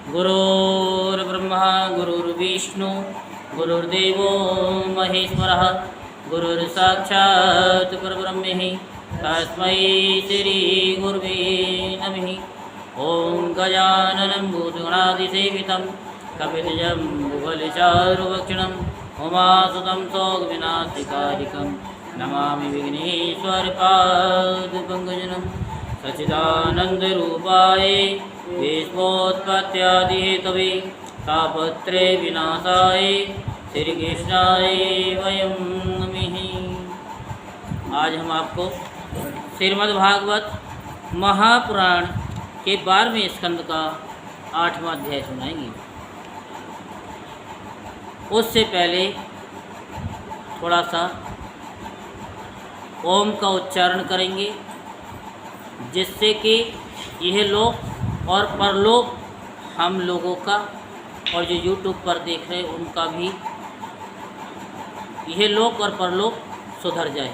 गुरुर्ब्रह्मा गुरुर्विष्णु गुरुर्देवो महेश्वरः गुरुर्साक्षात् परब्रह्म तस्मै श्रीगुरुवे नमः। ॐ गजाननं भूतगणादिसेवितं कपितजम्बुफलचारुभक्षणं उमासुतं सौगविनाशिकारिकं नमामि विघ्नेश्वरपादपङ्कजं। सच्चिदानन्दरूपाय विश्वोत्पत्त्यादिहेतवे तापत्रे विनाशाय श्रीकृष्णाय वयं नमः। आज हम आपको श्रीमद्भागवत महापुराण के 12वें स्कंद का 8वां अध्याय सुनाएंगे। उससे पहले थोड़ा सा ओम का उच्चारण करेंगे, जिससे कि यह लोक और परलोक हम लोगों का और जो YouTube पर देख रहे हैं उनका भी यह लोक और परलोक सुधर जाए।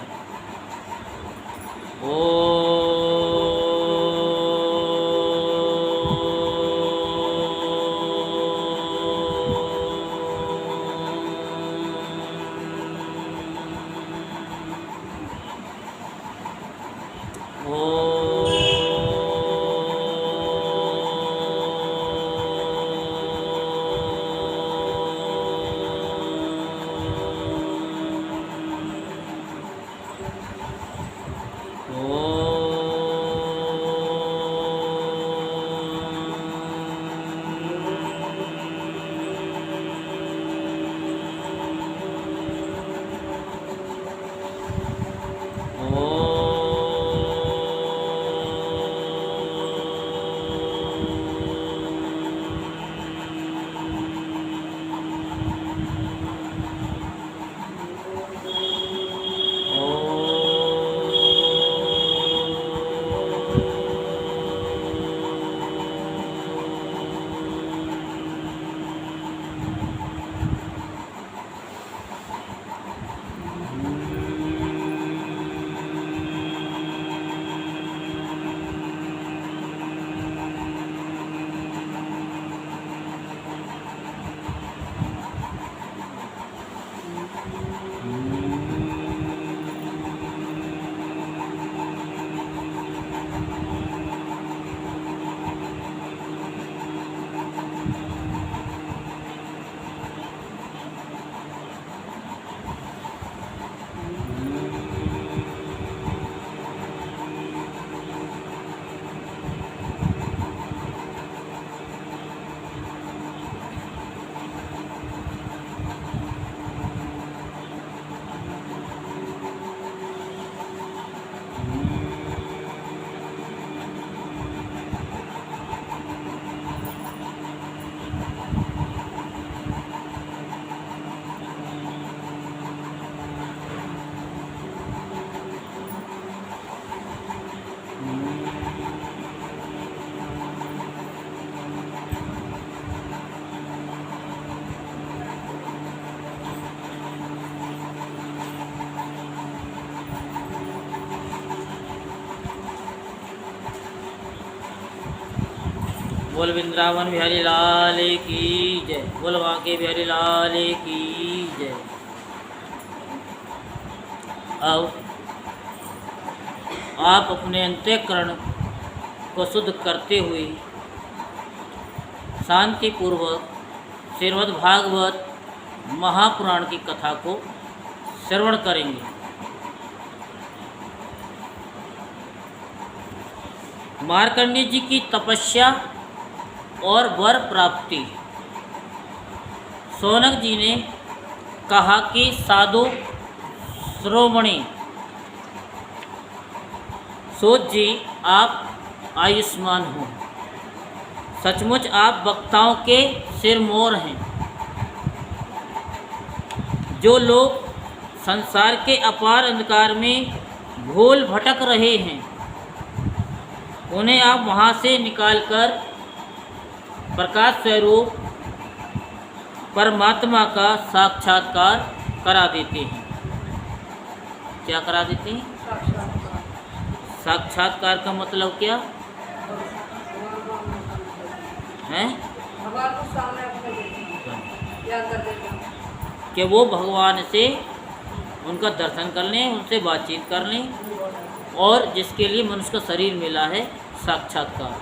बोल वृंदावन बिहारी लाल की जय, बोल बांके बिहारी लाल की जय। अब आप अपने अंतःकरण को शुद्ध करते हुए शांतिपूर्वक श्रीमद्भागवत महापुराण की कथा को श्रवण करेंगे। मार्कंडेय जी की तपस्या और वर प्राप्ति। शौनक जी ने कहा कि साधु श्रोमणी सूत जी, आप आयुष्मान हो। सचमुच आप वक्ताओं के सिरमौर हैं। जो लोग संसार के अपार अंधकार में भूल भटक रहे हैं, उन्हें आप वहाँ से निकालकर प्रकाश स्वरूप परमात्मा का साक्षात्कार करा देते हैं। क्या करा देते हैं? साक्षात्कार का मतलब क्या है? भगवान को सामने रखकर देखना, याद कर देना कि वो भगवान से उनका दर्शन कर लें, उनसे बातचीत कर लें, और जिसके लिए मनुष्य का शरीर मिला है, साक्षात्कार।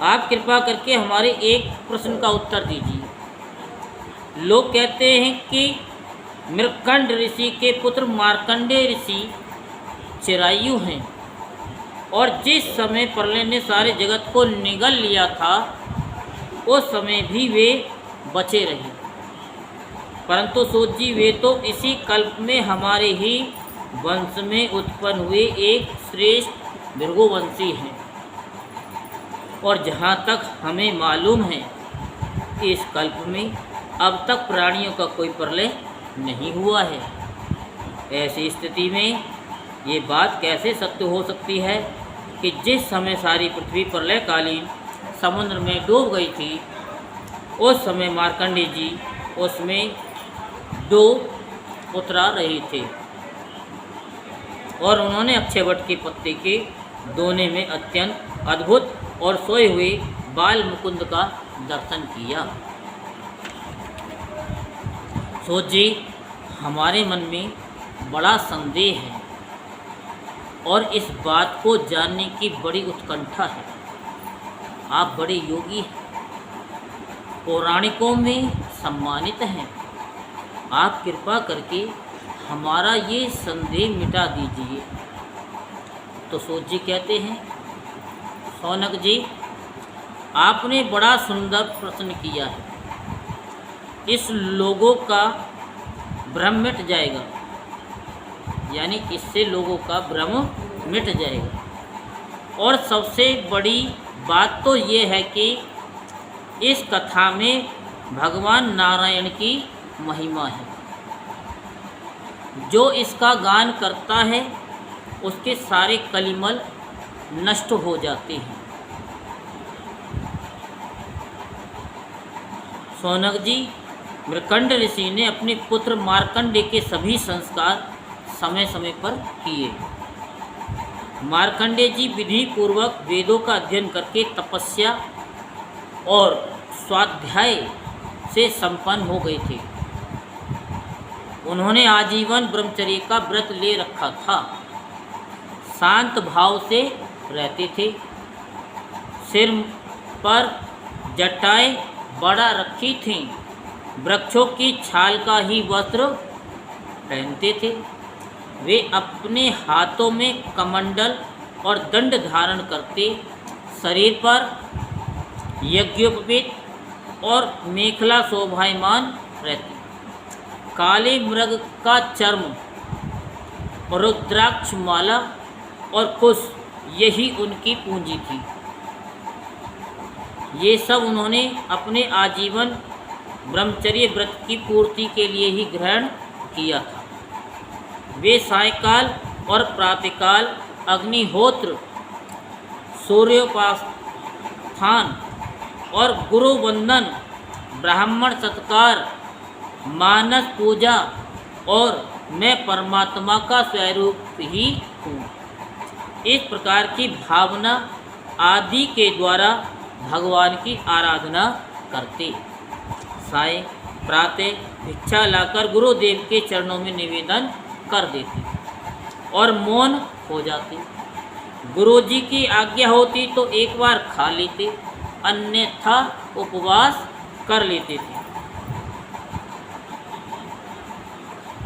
आप कृपा करके हमारे एक प्रश्न का उत्तर दीजिए। लोग कहते हैं कि मृकंड ऋषि के पुत्र मार्कंडेय ऋषि चिरायु हैं, और जिस समय प्रलय ने सारे जगत को निगल लिया था उस समय भी वे बचे रहे। परंतु सूत जी, वे तो इसी कल्प में हमारे ही वंश में उत्पन्न हुए एक श्रेष्ठ भृगुवंशी हैं, और जहाँ तक हमें मालूम है इस कल्प में अब तक प्राणियों का कोई प्रलय नहीं हुआ है। ऐसी स्थिति में ये बात कैसे सत्य हो सकती है कि जिस समय सारी पृथ्वी प्रलयकालीन समुद्र में डूब गई थी उस समय मार्कंडेय जी उसमें डूब उतरा रहे थे, और उन्होंने अक्षयवट के पत्ते के दोने में अत्यंत अद्भुत और सोए हुए बाल मुकुंद का दर्शन किया। सूत जी, हमारे मन में बड़ा संदेह है और इस बात को जानने की बड़ी उत्कंठा है। आप बड़े योगी हैं, पौराणिकों में सम्मानित हैं। आप कृपा करके हमारा ये संदेह मिटा दीजिए। तो सूत जी कहते हैं, शौनक जी, आपने बड़ा सुंदर प्रश्न किया है। इस लोगों का भ्रम मिट जाएगा, यानी इससे लोगों का भ्रम मिट जाएगा। और सबसे बड़ी बात तो ये है कि इस कथा में भगवान नारायण की महिमा है। जो इसका गान करता है उसके सारे कलिमल नष्ट हो जाते हैं। शौनक जी, मृकंड ऋषि ने अपने पुत्र मार्कंडेय के सभी संस्कार समय समय पर किए। मार्कंडेय जी विधि पूर्वक वेदों का अध्ययन करके तपस्या और स्वाध्याय से संपन्न हो गए थे। उन्होंने आजीवन ब्रह्मचर्य का व्रत ले रखा था, शांत भाव से रहते थे, सिर पर जटाएं बड़ा रखी थीं, वृक्षों की छाल का ही वस्त्र पहनते थे। वे अपने हाथों में कमंडल और दंड धारण करते, शरीर पर यज्ञोपवीत और मेखला शोभायमान रहती। काले मृग का चर्म, रुद्राक्ष माला और कुश, यही उनकी पूंजी थी। ये सब उन्होंने अपने आजीवन ब्रह्मचर्य व्रत की पूर्ति के लिए ही ग्रहण किया था। वे सायकाल और प्रातःकाल अग्निहोत्र, सूर्योपास्थान और गुरु वंदन, ब्राह्मण सत्कार, मानस पूजा और मैं परमात्मा का स्वरूप ही हूँ, इस प्रकार की भावना आदि के द्वारा भगवान की आराधना करते। साय प्रातः भिक्षा लाकर गुरुदेव के चरणों में निवेदन कर देते और मौन हो जाते। गुरुजी की आज्ञा होती तो एक बार खा लेते, अन्यथा उपवास कर लेते थे।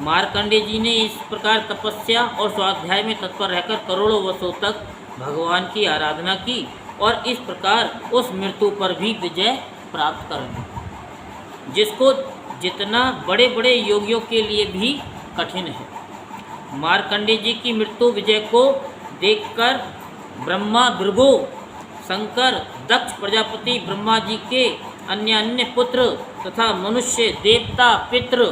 मार्कंडेय जी ने इस प्रकार तपस्या और स्वाध्याय में तत्पर रहकर करोड़ों वर्षों तक भगवान की आराधना की और इस प्रकार उस मृत्यु पर भी विजय प्राप्त कर ली, जिसको जितना बड़े बड़े योगियों के लिए भी कठिन है। मार्कंडेय जी की मृत्यु विजय को देखकर ब्रह्मा, भृगु, शंकर, दक्ष प्रजापति, ब्रह्मा जी के अन्य पुत्र तथा मनुष्य, देवता, पितृ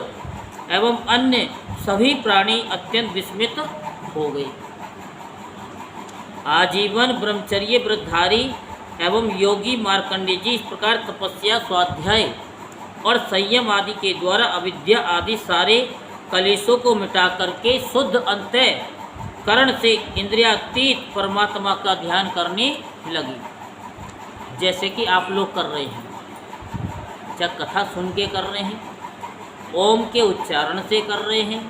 एवं अन्य सभी प्राणी अत्यंत विस्मित हो गए। आजीवन ब्रह्मचर्य व्रतधारी एवं योगी मार्कंडेय जी इस प्रकार तपस्या, स्वाध्याय और संयम आदि के द्वारा अविद्या आदि सारे कलेशों को मिटा करके शुद्ध अंतःकरण से इंद्रियातीत परमात्मा का ध्यान करने लगे। जैसे कि आप लोग कर रहे हैं, क्या कथा सुन के कर रहे हैं, ओम के उच्चारण से कर रहे हैं,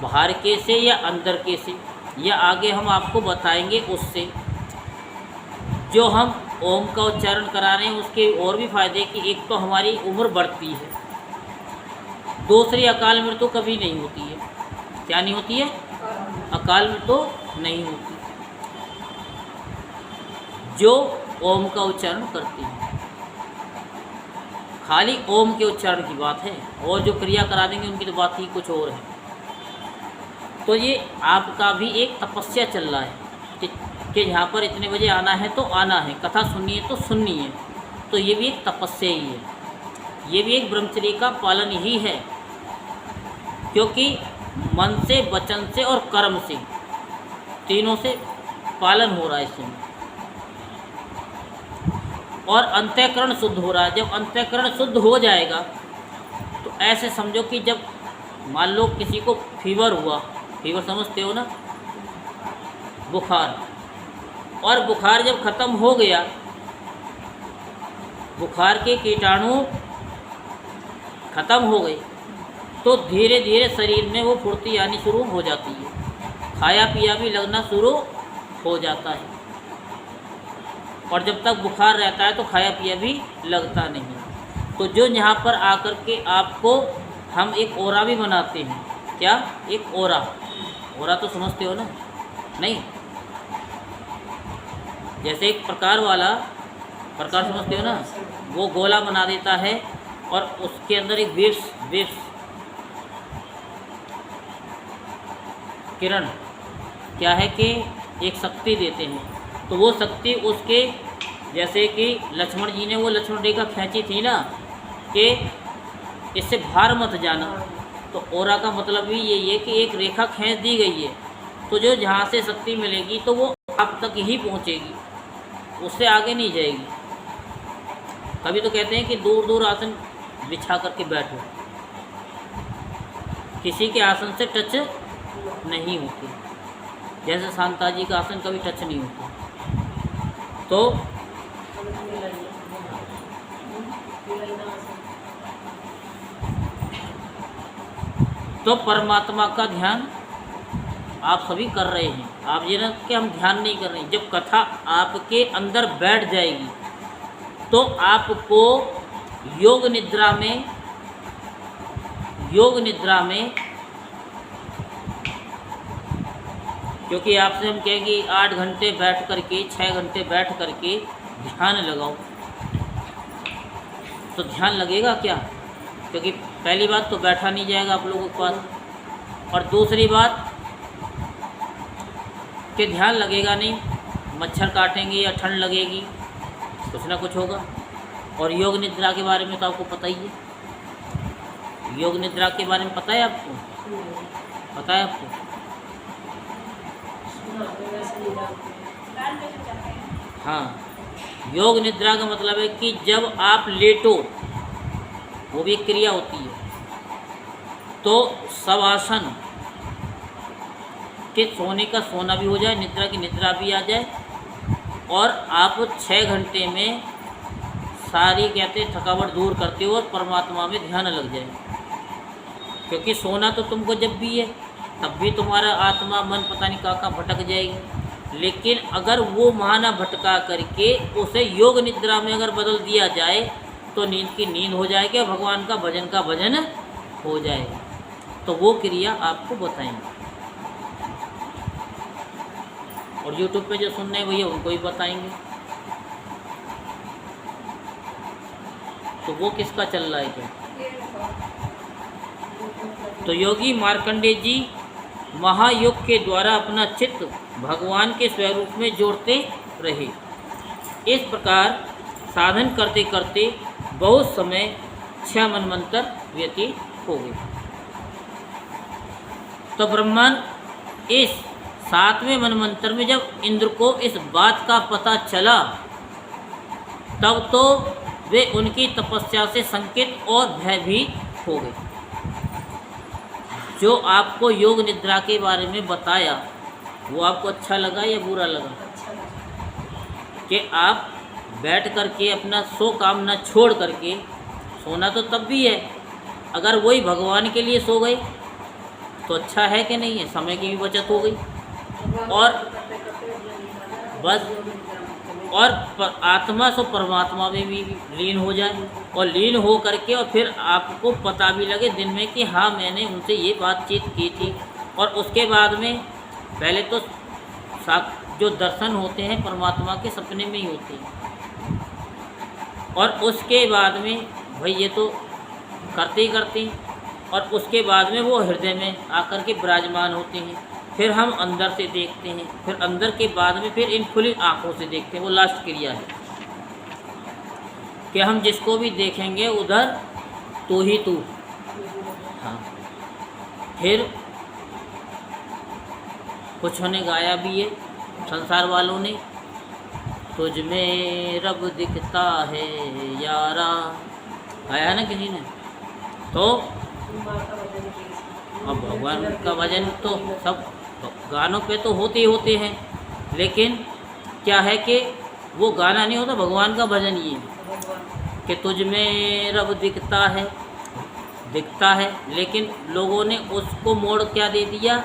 बाहर के से या अंदर के से, या आगे हम आपको बताएंगे उससे। जो हम ओम का उच्चारण करा रहे हैं उसके और भी फायदे कि एक तो हमारी उम्र बढ़ती है, दूसरी अकाल मृत्यु कभी नहीं होती है। क्या नहीं होती है? अकाल मृत्यु नहीं होती जो ओम का उच्चारण करती है। खाली ओम के उच्चारण की बात है, और जो क्रिया करा देंगे उनकी तो बात ही कुछ और है। तो ये आपका भी एक तपस्या चल रहा है कि यहाँ पर इतने बजे आना है तो आना है, कथा सुननी है तो सुननी है। तो ये भी एक तपस्या ही है, ये भी एक ब्रह्मचर्य का पालन ही है, क्योंकि मन से, वचन से और कर्म से, तीनों से पालन हो रहा है इसमें, और अंतःकरण शुद्ध हो रहा है। जब अंतःकरण शुद्ध हो जाएगा तो ऐसे समझो कि जब मान लो किसी को फीवर हुआ, फीवर समझते हो ना, बुखार, और बुखार जब ख़त्म हो गया, बुखार के कीटाणु ख़त्म हो गए, तो धीरे धीरे शरीर में वो फुर्ती आनी शुरू हो जाती है, खाया पिया भी लगना शुरू हो जाता है। और जब तक बुखार रहता है तो खाया पिया भी लगता नहीं। तो जो यहाँ पर आकर के आपको हम एक ओरा भी बनाते हैं, क्या? एक ओरा, ओरा तो समझते हो ना? नहीं, जैसे एक प्रकार वाला, प्रकार समझते हो ना, वो गोला बना देता है और उसके अंदर एक वेव्स किरण क्या है कि एक शक्ति देते हैं। तो वो शक्ति उसके, जैसे कि लक्ष्मण जी ने वो लक्ष्मण रेखा खींची थी ना कि इससे बाहर मत जाना, तो ओरा का मतलब भी यही है कि एक रेखा खींच दी गई है, तो जो जहाँ से शक्ति मिलेगी तो वो आप तक ही पहुँचेगी, उससे आगे नहीं जाएगी। कभी तो कहते हैं कि दूर दूर आसन बिछा करके बैठो, किसी के आसन से टच नहीं होती, जैसे शांता जी का आसन कभी टच नहीं होता। तो परमात्मा का ध्यान आप सभी कर रहे हैं। आप ये ना कि हम ध्यान नहीं कर रहे हैं, जब कथा आपके अंदर बैठ जाएगी तो आपको योग निद्रा में क्योंकि आपसे हम कहेंगे 8 घंटे बैठ करके, 6 घंटे बैठ करके ध्यान लगाओ, तो ध्यान लगेगा क्या? क्योंकि पहली बात तो बैठा नहीं जाएगा आप लोगों के पास, और दूसरी बात कि ध्यान लगेगा नहीं, मच्छर काटेंगे या ठंड लगेगी, कुछ ना कुछ होगा। और योग निद्रा के बारे में तो आपको पता ही है, योग निद्रा के बारे में पता है आपको? पता है आपको? हाँ, योग निद्रा का मतलब है कि जब आप लेटो, वो भी एक क्रिया होती है, तो शवासन के सोने का सोना भी हो जाए, निद्रा की निद्रा भी आ जाए, और आप 6 घंटे में सारी कहते थकावट दूर करते हो और परमात्मा में ध्यान लग जाए। क्योंकि सोना तो तुमको जब भी है तब भी तुम्हारा आत्मा मन पता नहीं कहाँ भटक जाएगी, लेकिन अगर वो माना भटका करके उसे योग निद्रा में अगर बदल दिया जाए तो नींद की नींद हो जाएगी और भगवान का भजन हो जाएगा। तो वो क्रिया आपको बताएंगे, और YouTube पे जो सुन रहे हैं भैया उनको भी बताएंगे। तो वो किसका चल रहा है क्या? तो योगी मार्कंडेय जी महायोग के द्वारा अपना चित्त भगवान के स्वरूप में जोड़ते रहे। इस प्रकार साधन करते करते बहुत समय 6 मनवंतर व्यतीत हो गए। तो ब्रह्मांड इस 7वें मनवंतर में जब इंद्र को इस बात का पता चला, तब तो वे उनकी तपस्या से संकित और भयभीत हो गए। जो आपको योग निद्रा के बारे में बताया वो आपको अच्छा लगा या बुरा लगा? कि आप बैठ करके अपना सो कामना छोड़ करके, सोना तो तब भी है, अगर वही भगवान के लिए सो गए तो अच्छा है कि नहीं है, समय की भी बचत हो गई और बस, और आत्मा सो परमात्मा में भी लीन हो जाए, और लीन हो करके और फिर आपको पता भी लगे दिन में कि हाँ मैंने उनसे ये बातचीत की थी। और उसके बाद में पहले तो जो दर्शन होते हैं परमात्मा के सपने में ही होते हैं, और उसके बाद में भाई ये तो करते ही करते हैं, और उसके बाद में वो हृदय में आकर के विराजमान होते हैं। फिर हम अंदर से देखते हैं, फिर अंदर के बाद में फिर इन खुली आँखों से देखते हैं। वो लास्ट क्रिया है कि हम जिसको भी देखेंगे उधर तू ही तू। हाँ, फिर कुछ ने गाया भी है संसार वालों ने, तुझ में रब दिखता है यारा, गाया है ना किसी ने। तो अब भगवान का भजन तो सब गानों पे तो होते ही होते हैं, लेकिन क्या है कि वो गाना नहीं होता, भगवान का भजन ये कि तुझ में रब दिखता है, लेकिन लोगों ने उसको मोड़ क्या दे दिया,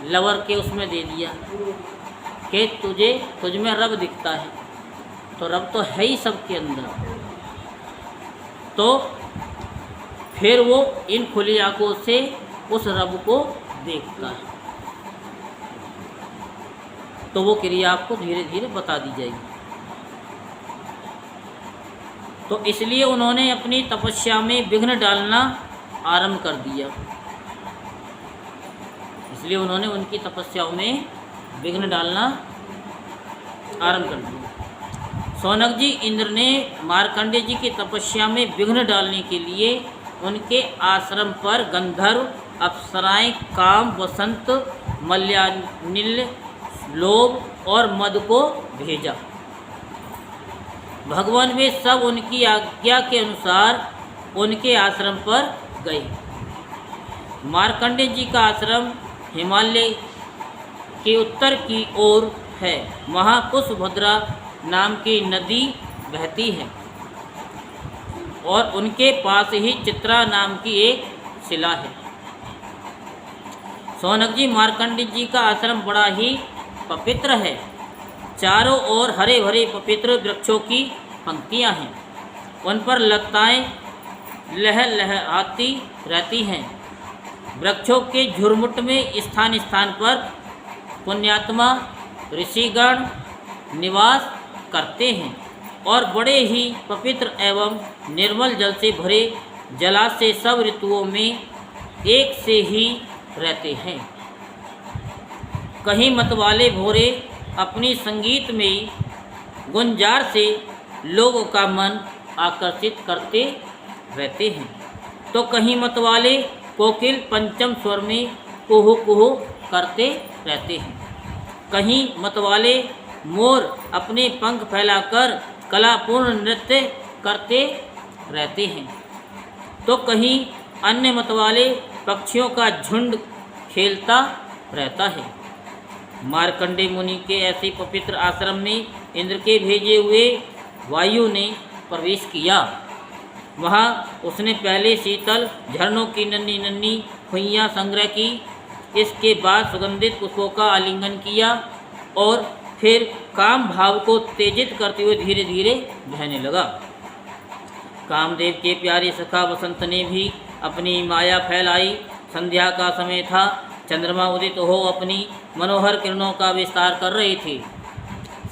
लवर के उसमें दे दिया कि तुझ में रब दिखता है, तो रब तो है ही सबके अंदर। तो फिर वो इन खुली आँखों से उस रब को देखता है, तो वो क्रिया आपको धीरे धीरे बता दी जाएगी। तो इसलिए उन्होंने अपनी तपस्या में विघ्न डालना आरंभ कर दिया, इसलिए उन्होंने उनकी तपस्याओं में विघ्न डालना आरंभ कर दिया। शौनक जी, इंद्र ने मार्कंडेय जी की तपस्या में विघ्न डालने के लिए उनके आश्रम पर गंधर्व, अप्सराएं, काम, वसंत, मल्यानिल, लोभ और मद को भेजा। भगवान वे सब उनकी आज्ञा के अनुसार उनके आश्रम पर गए। मार्कंडेय जी का आश्रम हिमालय के उत्तर की ओर है। वहाँ कुशभद्रा नाम की नदी बहती है और उनके पास ही चित्रा नाम की एक शिला है। शौनक जी, मार्कंडेय जी का आश्रम बड़ा ही पवित्र है। चारों ओर हरे भरे पवित्र वृक्षों की पंक्तियां हैं, उन पर लताएं लहलहाती रहती हैं। वृक्षों के झुरमुट में स्थान स्थान पर पुण्यात्मा ऋषिगण निवास करते हैं और बड़े ही पवित्र एवं निर्मल जल से भरे जलाशय सब ऋतुओं में एक से ही रहते हैं। कहीं मतवाले भोरे अपनी संगीतमयी गुंजार से लोगों का मन आकर्षित करते रहते हैं, तो कहीं मतवाले कोकिल पंचम स्वर में कुहू कुहू करते रहते हैं। कहीं मतवाले मोर अपने पंख फैलाकर कलापूर्ण नृत्य करते रहते हैं, तो कहीं अन्य मतवाले पक्षियों का झुंड खेलता रहता है। मार्कंडेय मुनि के ऐसे पवित्र आश्रम में इंद्र के भेजे हुए वायु ने प्रवेश किया। वहाँ उसने पहले शीतल झरनों की नन्ही नन्ही खुइयाँ संग्रह की, इसके बाद सुगंधित पुष्पों का आलिंगन किया और फिर काम भाव को तेजित करते हुए धीरे धीरे बहने लगा। कामदेव के प्यारे सखा वसंत ने भी अपनी माया फैलाई। संध्या का समय था, चंद्रमा उदित हो अपनी मनोहर किरणों का विस्तार कर रहे थे।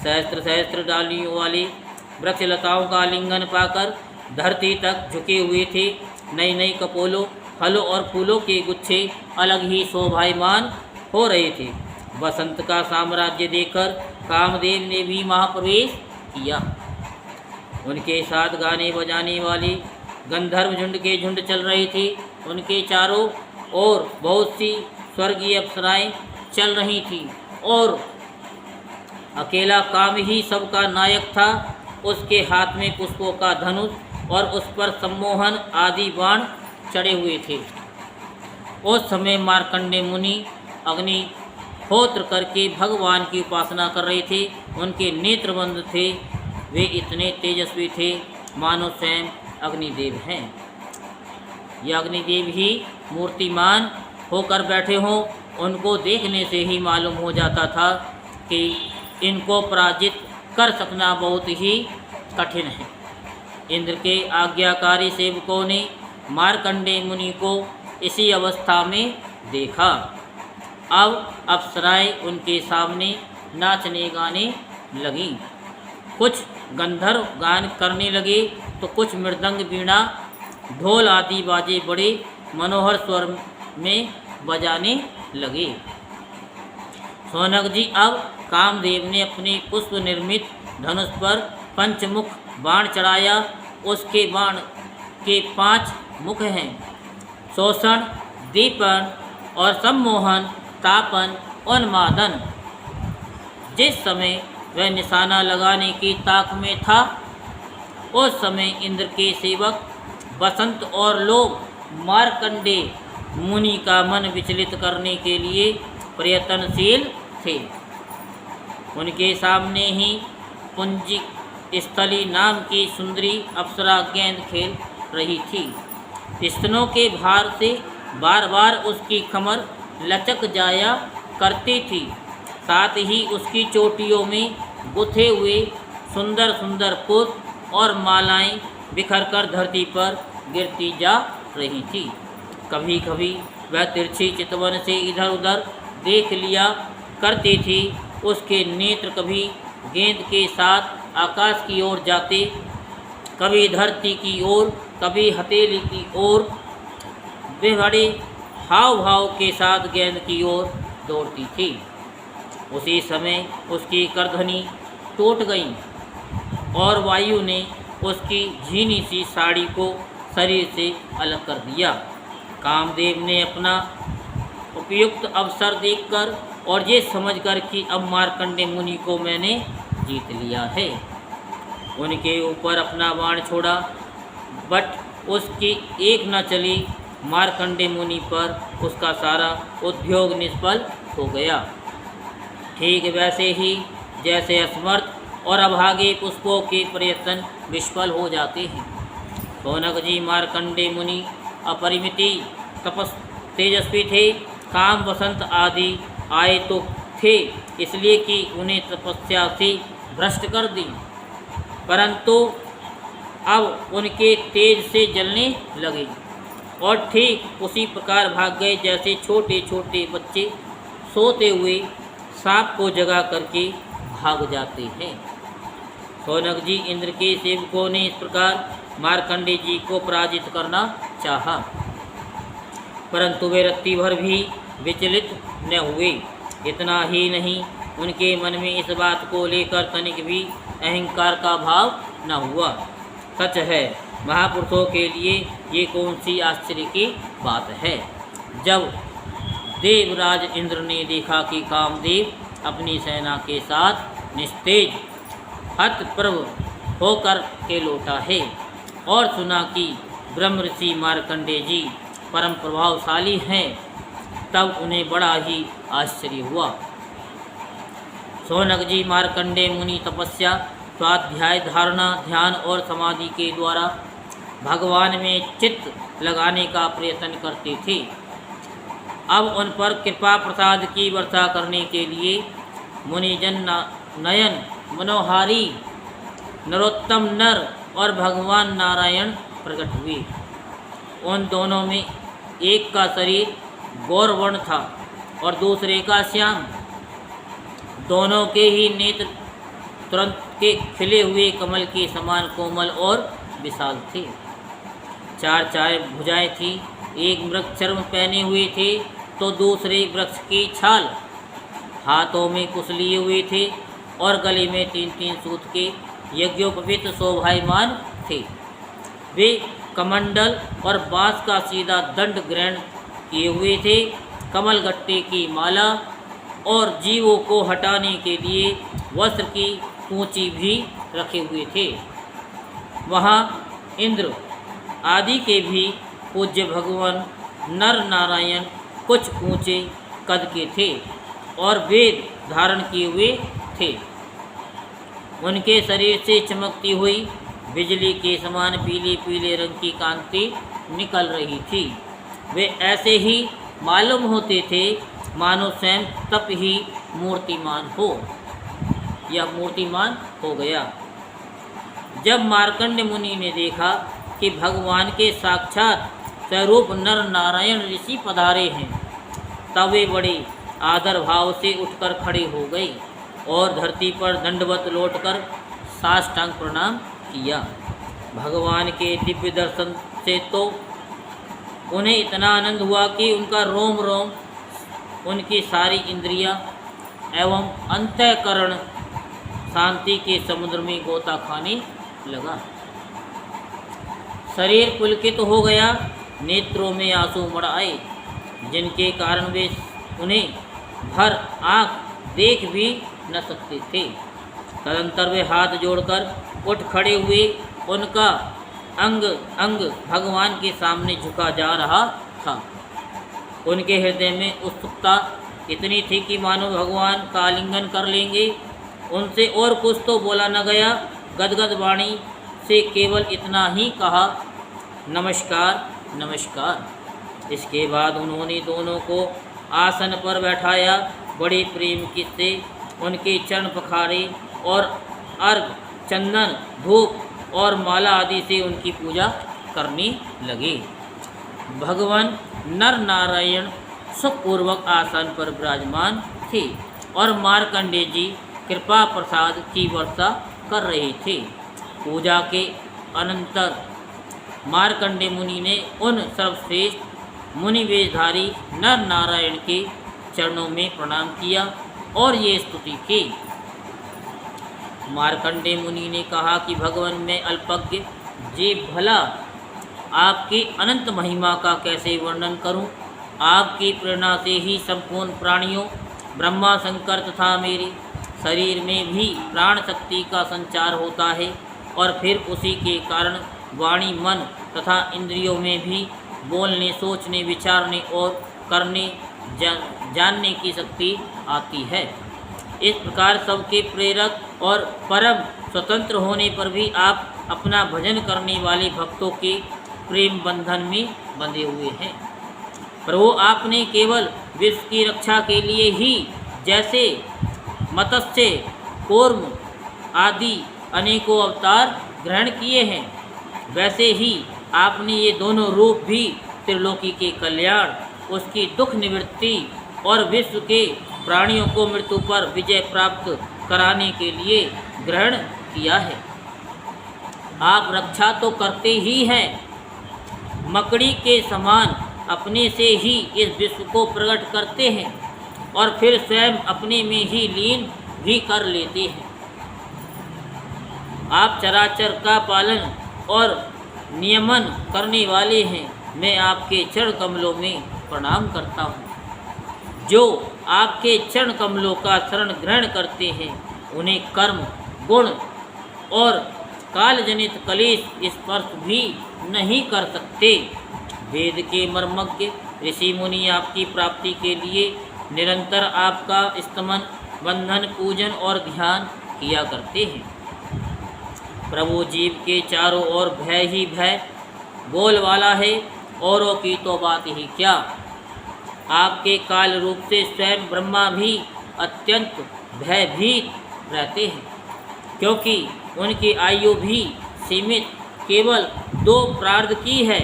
सहस्त्र सहस्त्र डालियों वाले वृक्ष लताओं का आलिंगन पाकर धरती तक झुके हुए थे। नई नई कपोलों, फलों और फूलों के गुच्छे अलग ही शोभायमान हो रहे थे। वसंत का साम्राज्य देखकर कामदेव ने भी महाप्रवेश किया। उनके साथ गाने बजाने वाले गंधर्व झुंड के झुंड चल रहे थे। उनके चारों ओर बहुत सी स्वर्गीय अप्सराएं चल रही थीं और अकेला काम ही सबका नायक था। उसके हाथ में पुष्पों का धनुष और उस पर सम्मोहन आदि बाण चढ़े हुए थे। उस समय मार्कंडेय मुनि अग्निहोत्र करके भगवान की उपासना कर रहे थे। उनके नेत्र बंद थे, वे इतने तेजस्वी थे मानो स्वयं अग्निदेव हैं। यह अग्निदेव ही मूर्तिमान होकर बैठे हों। उनको देखने से ही मालूम हो जाता था कि इनको पराजित कर सकना बहुत ही कठिन है। इंद्र के आज्ञाकारी सेवकों ने मार्कंडेय मुनि को इसी अवस्था में देखा। अब अप्सराएं उनके सामने नाचने गाने लगीं। कुछ गंधर्व गान करने लगे तो कुछ मृदंग, वीणा, ढोल आदि बाजे बड़े मनोहर स्वर में बजाने लगे। शौनक जी, अब कामदेव ने अपने पुष्प निर्मित धनुष पर पंचमुख बाण चढ़ाया। उसके बाण के 5 मुख हैं: शोषण, दीपन और सम्मोहन, तापन, उन्मादन। जिस समय वह निशाना लगाने की ताक में था, उस समय इंद्र के सेवक बसंत और लोग मार्कंडेय मुनि का मन विचलित करने के लिए प्रयत्नशील थे। उनके सामने ही पुंजी स्थली नाम की सुंदरी अप्सरा गेंद खेल रही थी। स्तनों के भार से बार बार उसकी कमर लचक जाया करती थी। साथ ही उसकी चोटियों में गुथे हुए सुंदर सुंदर पुष्प और मालाएं बिखरकर धरती पर गिरती जा रही थी। कभी कभी वह तिरछी चितवन से इधर उधर देख लिया करती थी। उसके नेत्र कभी गेंद के साथ आकाश की ओर जाते, कभी धरती की ओर, कभी हथेली की ओर। वे बड़े हाव भाव के साथ गेंद की ओर दौड़ती थी। उसी समय उसकी करधनी टूट गई और वायु ने उसकी झीनी सी साड़ी को शरीर से अलग कर दिया। कामदेव ने अपना उपयुक्त अवसर देखकर और ये समझकर कि अब मार्कंडेय मुनि को मैंने जीत लिया है, उनके ऊपर अपना बाण छोड़ा, बट उसकी एक न चली। मार्कंडेय मुनि पर उसका सारा उद्योग निष्फल हो गया। ठीक वैसे ही जैसे असमर्थ और अभागे पुष्पों के प्रयत्न विफल हो जाते हैं। शौनक जी, मार्कंडेय मुनि अपरिमिति तेजस्वी थे। काम, बसंत आदि आए तो थे इसलिए कि उन्हें तपस्या से भ्रष्ट कर दी, परंतु अब उनके तेज से जलने लगे और ठीक उसी प्रकार भाग गए जैसे छोटे छोटे बच्चे सोते हुए सांप को जगा करके भाग जाते हैं। शौनक जी, इंद्र के सेवकों ने इस प्रकार मार्कंडेय जी को पराजित करना चाहा, परंतु वे रत्ती भर भी विचलित न हुए। इतना ही नहीं, उनके मन में इस बात को लेकर तनिक भी अहंकार का भाव न हुआ। सच है, महापुरुषों के लिए ये कौन सी आश्चर्य की बात है। जब देवराज इंद्र ने देखा कि कामदेव अपनी सेना के साथ निस्तेज हतप्रभ होकर के लौटा है और सुना कि ब्रह्म ऋषि मार्कंडेय जी परम प्रभावशाली हैं, तब उन्हें बड़ा ही आश्चर्य हुआ। शौनक जी, मार्कंडेय मुनि तपस्या, स्वाध्याय, धारणा, ध्यान और समाधि के द्वारा भगवान में चित्त लगाने का प्रयत्न करते थे। अब उन पर कृपा प्रसाद की वर्षा करने के लिए मुनिजन नयन मनोहारी नरोत्तम नर और भगवान नारायण प्रकट हुए। उन दोनों में एक का शरीर गौरवर्ण था और दूसरे का श्याम। दोनों के ही नेत्र तुरंत के खिले हुए कमल के समान कोमल और विशाल थे। 4 भुजाएं थी। एक मृग चर्म पहने हुए थे तो दूसरे वृक्ष की छाल। हाथों में कुश लिए हुए थे और गले में 3 सूत के यज्ञोपवीत शोभायमान थे। वे कमंडल और बांस का सीधा दंड ग्रहण किए हुए थे। कमल गट्टे की माला और जीवों को हटाने के लिए वस्त्र की कूंची भी रखे हुए थे। वहाँ इंद्र आदि के भी पूज्य भगवान नर नारायण कुछ ऊंचे कद के थे और वेद धारण किए हुए थे। उनके शरीर से चमकती हुई बिजली के समान पीले पीले रंग की कांति निकल रही थी। वे ऐसे ही मालूम होते थे मानो स्वयं तप ही मूर्तिमान हो। यह मूर्तिमान हो गया। जब मार्कंड मुनि ने देखा कि भगवान के साक्षात स्वरूप नर नारायण ऋषि पधारे हैं, तब वे बड़े आदर भाव से उठकर खड़े हो गए और धरती पर दंडवत लौटकर साष्टांग प्रणाम किया। भगवान के दिव्य दर्शन से तो उन्हें इतना आनंद हुआ कि उनका रोम रोम, उनकी सारी इंद्रियां एवं अंतःकरण शांति के समुद्र में गोता खाने लगा। शरीर पुलकित हो गया, नेत्रों में आंसू मड़ आए, जिनके कारण वे उन्हें भर आँख देख भी न सकते थे। तदंतर वे हाथ जोड़कर उठ खड़े हुए, उनका अंग अंग भगवान के सामने झुका जा रहा था। उनके हृदय में उत्सुकता इतनी थी कि मानो भगवान का आलिंगन कर लेंगे। उनसे और कुछ तो बोला न गया। गदगद वाणी से केवल इतना ही कहा, नमस्कार नमस्कार। इसके बाद उन्होंने दोनों को आसन पर बैठाया, बड़े प्रेम से उनके चरण पखारे और अर्घ, चंदन, धूप और माला आदि से उनकी पूजा करने लगे। भगवान नर नारायण सुखपूर्वक आसन पर विराजमान थे और मार्कंडेय जी कृपा प्रसाद की वर्षा कर रहे थे। पूजा के अनंतर मार्कंडेय मुनि ने उन सर्वश्रेष्ठ मुनि वेशधारी नर नारायण के चरणों में प्रणाम किया और ये स्तुति की। मार्कंडेय मुनि ने कहा कि भगवान में अल्पज्ञ जे भला आपकी अनंत महिमा का कैसे वर्णन करूं। आपकी प्रेरणा से ही संपूर्ण प्राणियों, ब्रह्मा, शंकर तथा मेरे शरीर में भी प्राण शक्ति का संचार होता है और फिर उसी के कारण वाणी, मन तथा इंद्रियों में भी बोलने, सोचने, विचारने और करने, जानने की शक्ति आती है। इस प्रकार सबके प्रेरक और परम स्वतंत्र होने पर भी आप अपना भजन करने वाले भक्तों के प्रेम बंधन में बंधे हुए हैं। प्रभु, आपने केवल विश्व की रक्षा के लिए ही जैसे मत्स्य, कूर्म आदि अनेकों अवतार ग्रहण किए हैं, वैसे ही आपने ये दोनों रूप भी त्रिलोकी के कल्याण, उसकी दुख निवृत्ति और विश्व के प्राणियों को मृत्यु पर विजय प्राप्त कराने के लिए ग्रहण किया है। आप रक्षा तो करते ही हैं, मकड़ी के समान अपने से ही इस विश्व को प्रकट करते हैं और फिर स्वयं अपने में ही लीन भी कर लेते हैं। आप चराचर का पालन और नियमन करने वाले हैं। मैं आपके चरण कमलों में प्रणाम करता हूँ। जो आपके चरण कमलों का शरण ग्रहण करते हैं, उन्हें कर्म, गुण और कालजनित कलेश स्पर्श भी नहीं कर सकते। वेद के मर्मज्ञ ऋषि मुनि आपकी प्राप्ति के लिए निरंतर आपका स्तमन, बंधन, पूजन और ध्यान किया करते हैं। प्रभु जीव के चारों ओर भय ही भय बोल वाला है, औरों की तो बात ही क्या। आपके काल रूप से स्वयं ब्रह्मा भी अत्यंत भयभीत रहते हैं, क्योंकि उनकी आयु भी सीमित केवल 2 प्रार्ध की है।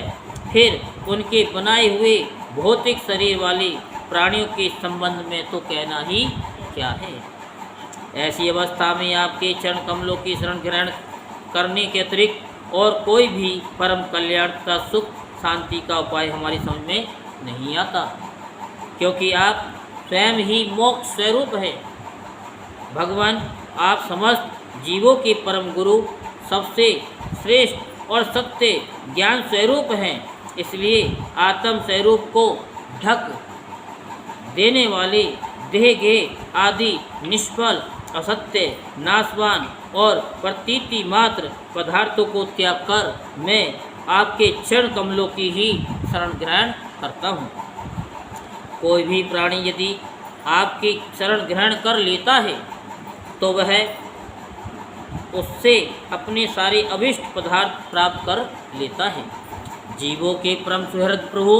फिर उनके बनाए हुए भौतिक शरीर वाले प्राणियों के संबंध में तो कहना ही क्या है। ऐसी अवस्था में आपके चरण कमलों की शरण ग्रहण करने के अतिरिक्त और कोई भी परम कल्याण तथा सुख शांति का उपाय हमारी समझ में नहीं आता, क्योंकि आप स्वयं ही मोक्ष स्वरूप है। भगवान, आप समस्त जीवों के परम गुरु, सबसे श्रेष्ठ और सत्य ज्ञान स्वरूप हैं। इसलिए आत्म स्वरूप को ढक देने वाले देह गेह आदि निष्फल, असत्य, नाशवान और प्रतीति मात्र पदार्थों को त्याग कर मैं आपके चरण कमलों की ही शरण ग्रहण करता हूँ। कोई भी प्राणी यदि आपकी शरण ग्रहण कर लेता है तो वह उससे अपने सारे अभिष्ट पदार्थ प्राप्त कर लेता है। जीवों के परम सुहृद प्रभु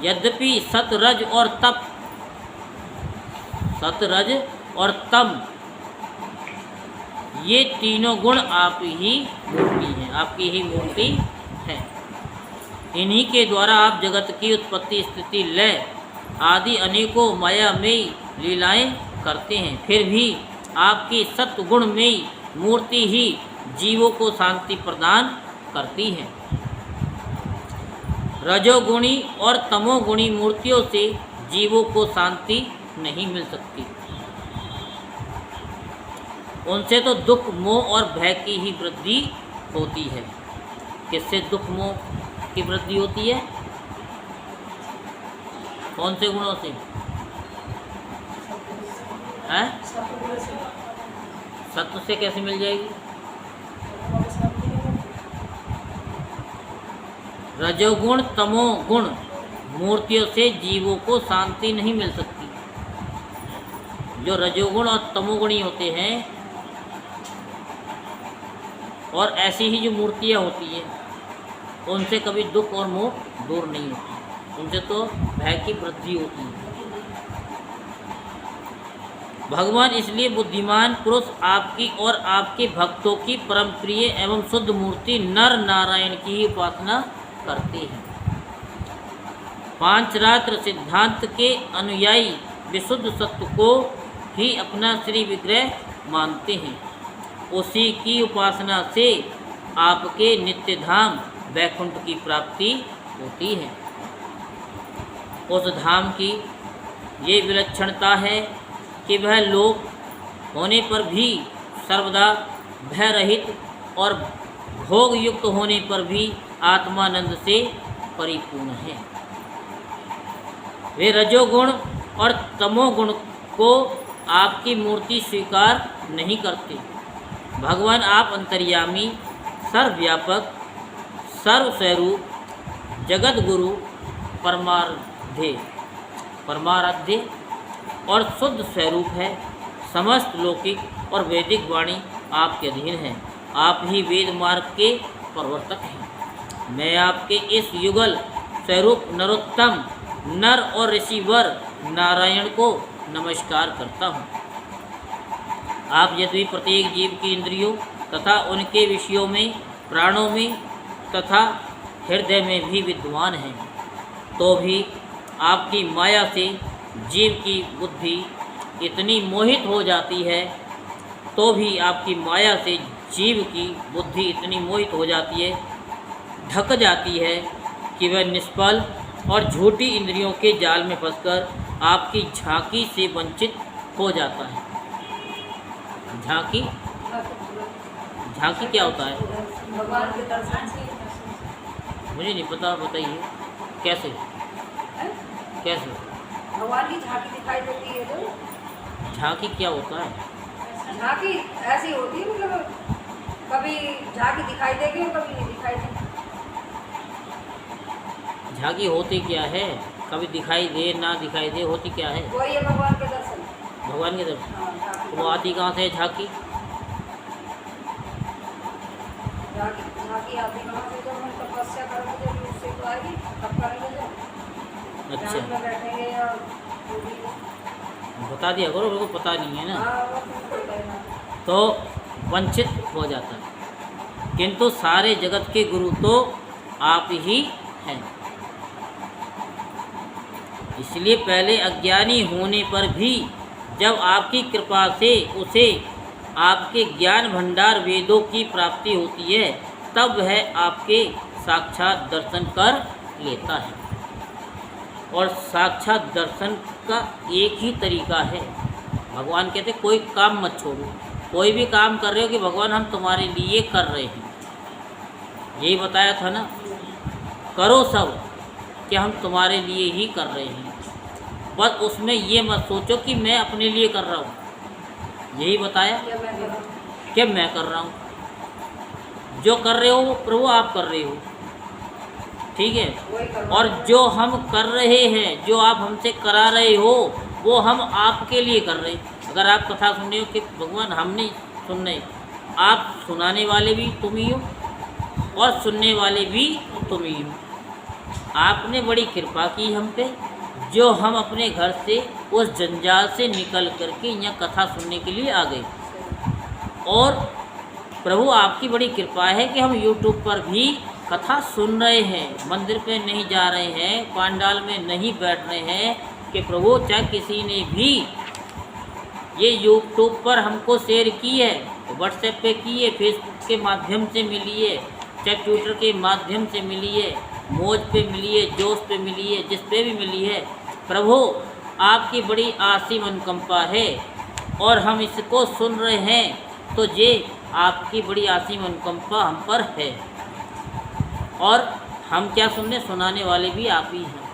यद्यपि सतरज और तम ये तीनों गुण आप ही मूर्ति हैं, आपकी ही मूर्ति है। इन्हीं के द्वारा आप जगत की उत्पत्ति, स्थिति, लय आदि अनेकों मायामयी लीलाएं करते हैं। फिर भी आपकी सत्गुणमयी मूर्ति ही जीवों को शांति प्रदान करती है। रजोगुणी और तमोगुणी मूर्तियों से जीवों को शांति नहीं मिल सकती। उनसे तो दुख, मोह और भय की ही वृद्धि होती है। किससे दुख, मोह की वृद्धि होती है? कौन से गुणों से? हैं? सत्व से कैसे मिल जाएगी? रजोगुण, तमोगुण मूर्तियों से जीवों को शांति नहीं मिल सकती। जो रजोगुण और तमोगुणी होते हैं और ऐसी ही जो मूर्तियाँ होती हैं, उनसे कभी दुख और मोह दूर नहीं होती, उनसे तो भय की वृद्धि होती है। भगवान इसलिए बुद्धिमान पुरुष आपकी और आपके भक्तों की परम प्रिय एवं शुद्ध मूर्ति नर नारायण की ही उपासना करते हैं। पांचरात्र सिद्धांत के अनुयायी विशुद्ध सत्य को ही अपना श्री विग्रह मानते हैं। उसी की उपासना से आपके नित्य धाम वैकुंठ की प्राप्ति होती है। उस धाम की ये विलक्षणता है कि वह लोक होने पर भी सर्वदा भय रहित और भोग युक्त होने पर भी आत्मानंद से परिपूर्ण है। वे रजोगुण और तमोगुण को आपकी मूर्ति स्वीकार नहीं करते। भगवान आप अंतर्यामी, सर्वव्यापक, सर्वस्वरूप, जगत गुरु, परमाराध्य और शुद्ध स्वरूप है। समस्त लौकिक और वैदिक वाणी आपके अधीन है। आप ही वेद मार्ग के प्रवर्तक हैं। मैं आपके इस युगल स्वरूप नरोत्तम नर और ऋषिवर नारायण को नमस्कार करता हूँ। आप यद्यपि प्रत्येक जीव की इंद्रियों तथा उनके विषयों में, प्राणों में तथा हृदय में भी विद्वान हैं, तो भी आपकी माया से जीव की बुद्धि इतनी मोहित हो जाती है, ढक जाती है कि वह निष्फल और झूठी इंद्रियों के जाल में फंसकर आपकी झांकी से वंचित हो जाता है। झांकी क्या होता है? भगवान के दर्शन से मुझे नहीं पता, बताइए कैसे? भगवान की झांकी दिखाई देती है। तो झांकी क्या होता है? झांकी ऐसी होती है, मतलब कभी झांकी दिखाई देगी और कभी नहीं दिखाई देगी। झांकी होती क्या है? कभी दिखाई दे ना दिखाई दे, होती क्या है? वही है भगवान के दर्शन। भगवान के दर्शन। हाँ, झांकी। वो आती कहाँ से है झांकी? झांकी आती कहाँ से? जब हम तपस्या करेंगे, जब उससे तो आएगी तब करेंगे। जब ध्यान में बैठेंगे या बता दिया करो, मेरे को पता नहीं है ना। हाँ, वो तो पता है ना। तो वंचित हो जाता है। किंतु सारे जगत के गुरु तो आप ही हैं। इसलिए पहले अज्ञानी होने पर भी जब आपकी कृपा से उसे आपके ज्ञान भंडार वेदों की प्राप्ति होती है, तब वह आपके साक्षात दर्शन कर लेता है। और साक्षात दर्शन का एक ही तरीका है। भगवान कहते कोई काम मत छोड़ो, कोई भी काम कर रहे हो कि भगवान हम तुम्हारे लिए कर रहे हैं, यही बताया था ना। करो सब कि हम तुम्हारे लिए ही कर रहे हैं, बस उसमें ये मत सोचो कि मैं अपने लिए कर रहा हूँ। यही बताया कि मैं कर रहा हूँ। जो कर रहे हो वो प्रभु आप कर रहे हो, ठीक है। और जो हम कर रहे हैं, जो आप हमसे करा रहे हो, वो हम आपके लिए कर रहे हैं। अगर आप कथा सुन रहे हो कि भगवान हम नहीं सुन रहे, आप सुनाने वाले भी तुम ही हो और सुनने वाले भी तुम ही हो। आपने बड़ी कृपा की हम पे, जो हम अपने घर से उस जंजाल से निकल करके यहाँ कथा सुनने के लिए आ गए। और प्रभु आपकी बड़ी कृपा है कि हम YouTube पर भी कथा सुन रहे हैं, मंदिर पे नहीं जा रहे हैं, पंडाल में नहीं बैठ रहे हैं। कि प्रभु चाहे किसी ने भी ये YouTube पर हमको शेयर की है, व्हाट्सएप पे की है, फेसबुक के माध्यम से मिली है, चाहे ट्विटर के माध्यम से मिली है, मौज पे मिली है, जोश पे मिली है, जिस पे भी मिली है, प्रभु आपकी बड़ी आसीम अनुकंपा है और हम इसको सुन रहे हैं तो ये आपकी बड़ी आसीम अनुकंपा हम पर है। और हम क्या सुनने, सुनाने वाले भी आप ही हैं।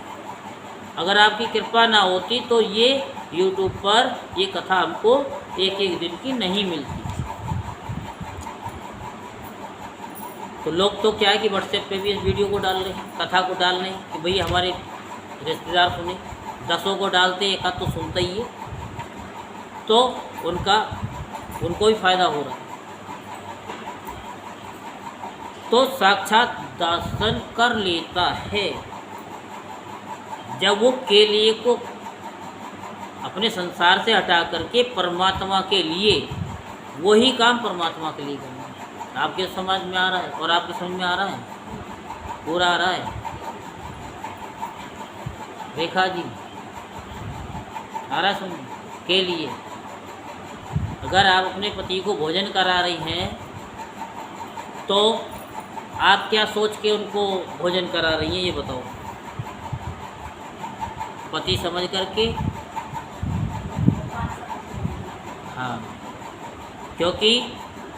अगर आपकी कृपा ना होती तो ये YouTube पर ये कथा हमको एक एक दिन की नहीं मिलती। तो लोग तो क्या है कि व्हाट्सएप पे भी इस वीडियो को डाल रहे हैं, कथा को डाल रहे हैं कि भाई हमारे रिश्तेदार सुने, 10 को डालते एक आध तो सुनता ही है, तो उनको भी फायदा हो रहा है। तो साक्षात दर्शन कर लेता है जब वो केलिए को अपने संसार से हटा करके परमात्मा के लिए, वही काम परमात्मा के लिए करना है। आपके समझ में आ रहा है और आपके समझ में आ रहा है, पूरा आ रहा है। रेखा जी आ रहा है समझ के लिए। अगर आप अपने पति को भोजन करा रही हैं तो आप क्या सोच के उनको भोजन करा रही हैं, ये बताओ। पति समझ करके, हाँ, क्योंकि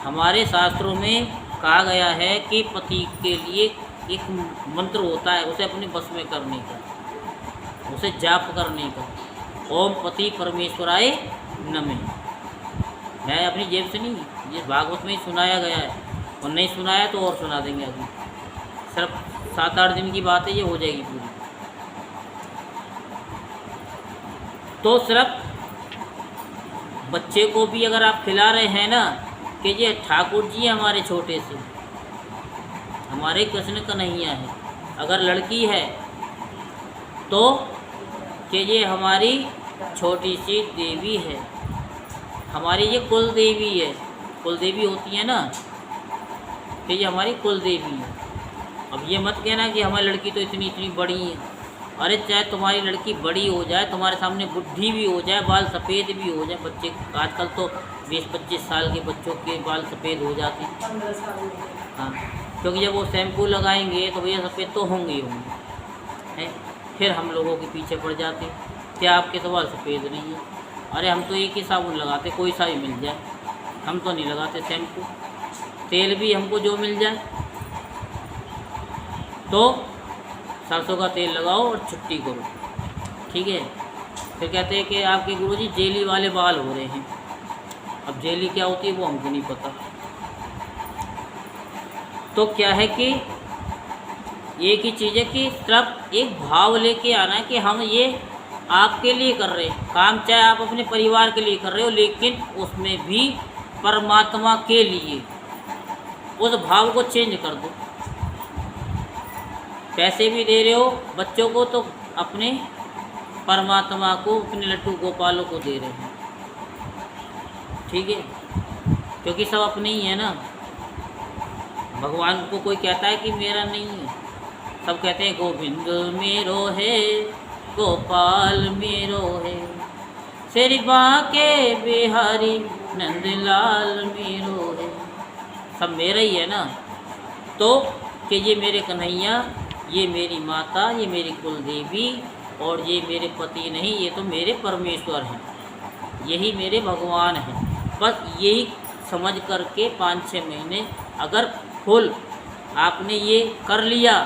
हमारे शास्त्रों में कहा गया है कि पति के लिए एक मंत्र होता है, उसे अपने बस में करने का, उसे जाप करने का, ओम पति परमेश्वराय नमः। मैं अपनी जेब से नहीं, ये भागवत में ही सुनाया गया है, और नहीं सुनाया तो और सुना देंगे अभी। सिर्फ 7-8 दिन की बात है, ये हो जाएगी पूरी। तो सिर्फ बच्चे को भी अगर आप खिला रहे हैं ना कि ये ठाकुर जी हमारे छोटे से, हमारे कृष्ण कन्हैया है, अगर लड़की है तो कि ये हमारी छोटी सी देवी है, हमारी ये कुल देवी है। कुल देवी होती है ना, कि ये हमारी कुल देवी है। अब ये मत कहना कि हमारी लड़की तो इतनी इतनी बड़ी है। अरे चाहे तुम्हारी लड़की बड़ी हो जाए, तुम्हारे सामने बुढ़ी भी हो जाए, बाल सफ़ेद भी हो जाए, बच्चे आजकल तो 20-25 साल के बच्चों के बाल सफ़ेद हो जाते हैं। 15 साल में। हाँ, क्योंकि जब वो शैम्पू लगाएंगे तो भैया सफ़ेद तो होंगे ही होंगे हैं। फिर हम लोगों के पीछे पड़ जाते, क्या आपके तो बाल सफ़ेद नहीं है? अरे हम तो एक ही साबुन लगाते, कोई सा भी मिल जाए, हम तो नहीं लगाते शैम्पू। तेल भी हमको जो मिल जाए, तो सरसों का तेल लगाओ और छुट्टी करो, ठीक है। फिर कहते हैं कि आपके गुरुजी जेली वाले बाल हो रहे हैं। अब जेली क्या होती है वो हमको नहीं पता। तो क्या है कि एक ही चीज़ है कि सिर्फ एक भाव लेके आना है कि हम ये आपके लिए कर रहे हैं काम, चाहे आप अपने परिवार के लिए कर रहे हो, लेकिन उसमें भी परमात्मा के लिए, उस भाव को चेंज कर दो। पैसे भी दे रहे हो बच्चों को तो अपने परमात्मा को, अपने लड्डू गोपालों को दे रहे हैं, ठीक है, क्योंकि सब अपने ही है ना। भगवान को कोई कहता है कि मेरा नहीं है, सब कहते हैं गोविंद मेरो है, गोपाल मेरो है, श्री बांके बिहारी नंदलाल मेरो है, सब मेरा ही है ना। तो कि ये मेरे कन्हैया, ये मेरी माता, ये मेरी कुल देवी, और ये मेरे पति नहीं, ये तो मेरे परमेश्वर हैं, यही मेरे भगवान हैं। बस यही समझ करके 5-6 महीने अगर फुल आपने ये कर लिया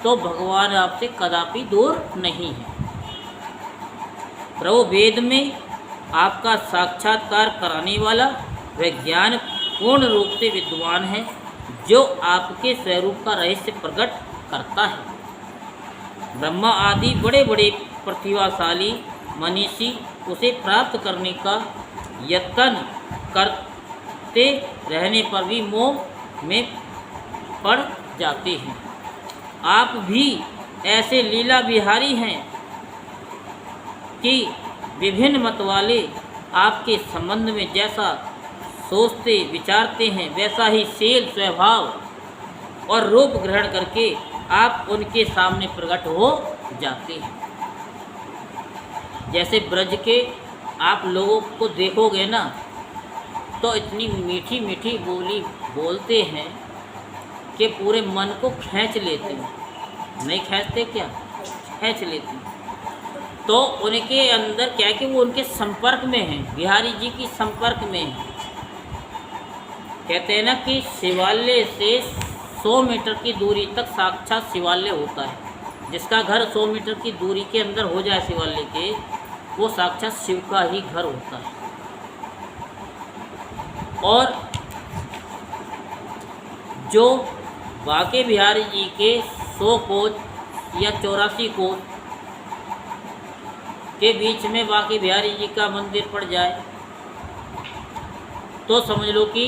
तो भगवान आपसे कदापि दूर नहीं है। प्रभु वेद में आपका साक्षात्कार कराने वाला वह ज्ञान पूर्ण रूप से विद्वान है, जो आपके स्वरूप का रहस्य प्रकट करता है। ब्रह्मा आदि बड़े बड़े प्रतिभाशाली मनीषी उसे प्राप्त करने का यत्न देखते रहने पर भी मोह में पड़ जाते हैं। आप भी ऐसे लीला विहारी हैं कि विभिन्न मत वाले आपके संबंध में जैसा सोचते विचारते हैं वैसा ही शील स्वभाव और रूप ग्रहण करके आप उनके सामने प्रकट हो जाते हैं। जैसे ब्रज के आप लोगों को देखोगे ना तो इतनी मीठी मीठी बोली बोलते हैं कि पूरे मन को खींच लेते हैं। नहीं खींचते क्या? खींच लेते हैं। तो उनके अंदर क्या है कि वो उनके संपर्क में हैं, बिहारी जी की संपर्क में हैं। कहते हैं ना कि शिवालय से 100 मीटर की दूरी तक साक्षात शिवालय होता है। जिसका घर 100 मीटर की दूरी के अंदर हो जाए शिवालय के, वो साक्षात शिव का ही घर होता है। और जो बांके बिहारी जी के 100 कोस या 84 कोस के बीच में बांके बिहारी जी का मंदिर पड़ जाए तो समझ लो कि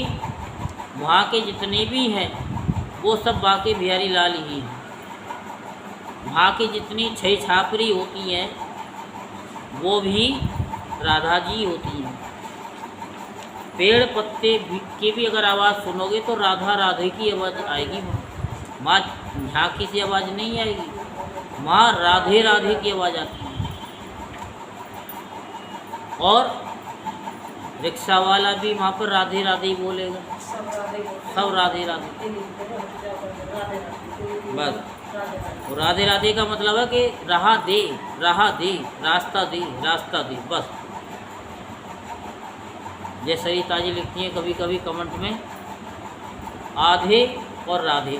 वहाँ के जितने भी हैं वो सब बांके बिहारी लाल ही हैं। वहाँ की जितनी छई छापरी होती हैं वो भी राधा जी होती हैं। पेड़ पत्ते की भी अगर आवाज़ सुनोगे तो राधा राधे की आवाज़ आएगी। माँ झांकी सी आवाज़ नहीं आएगी, माँ राधे राधे की आवाज़ आती है। और रिक्शा वाला भी वहाँ पर राधे राधे ही बोलेगा, सब राधे राधे। बस राधे राधे का मतलब है कि राह दे, रास्ता दे, रास्ता दे, बस। जैसे सरिता जी लिखती हैं कभी कभी कमेंट में, आधे और राधे,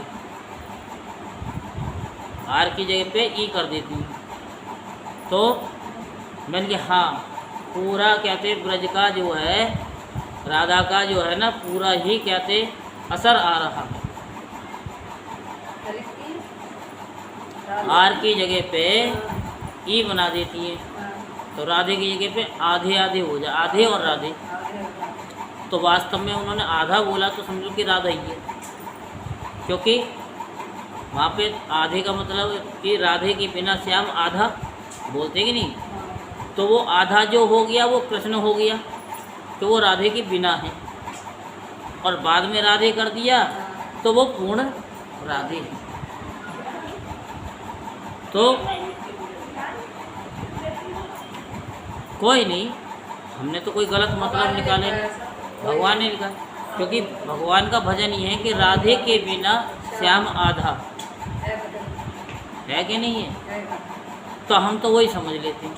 आर की जगह पे ई कर देती हैं। तो मैंने कहा हाँ, पूरा कहते ब्रज का जो है, राधा का जो है ना, पूरा ही कहते असर आ रहा है। आर की जगह पे ई बना देती है तो राधे की जगह पे आधे आधे हो जाए, आधे और राधे। तो वास्तव में उन्होंने आधा बोला तो समझो कि राधा ही है, क्योंकि वहाँ पे आधे का मतलब कि राधे के बिना श्याम आधा बोलते कि नहीं। तो वो आधा जो हो गया वो कृष्ण हो गया, तो वो राधे के बिना है। और बाद में राधे कर दिया तो वो पूर्ण राधे है। तो कोई नहीं, हमने तो कोई गलत मतलब निकाले नहीं, भगवान ने लिखा। क्योंकि भगवान का भजन ये है कि राधे के बिना श्याम आधा है कि नहीं है, तो हम तो वही समझ लेते हैं।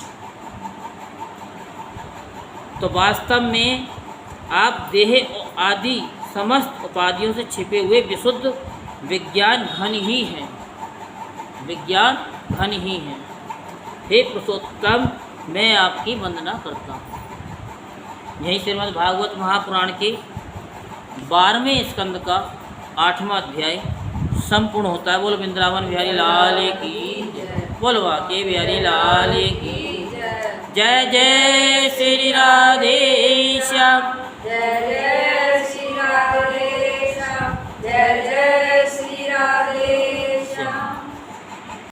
तो वास्तव में आप देह आदि समस्त उपाधियों से छिपे हुए विशुद्ध विज्ञान घन ही हैं, विज्ञान घन ही हैं। हे पुरुषोत्तम, मैं आपकी वंदना करता हूँ। यही श्रीमद् भागवत महापुराण के 12वें स्कंद का 8वां अध्याय संपूर्ण होता है। बोलो वृंदावन बिहारी लाल की, बोलो बांके बिहारी लाल की जय। जय श्री राधे श्याम, जय जय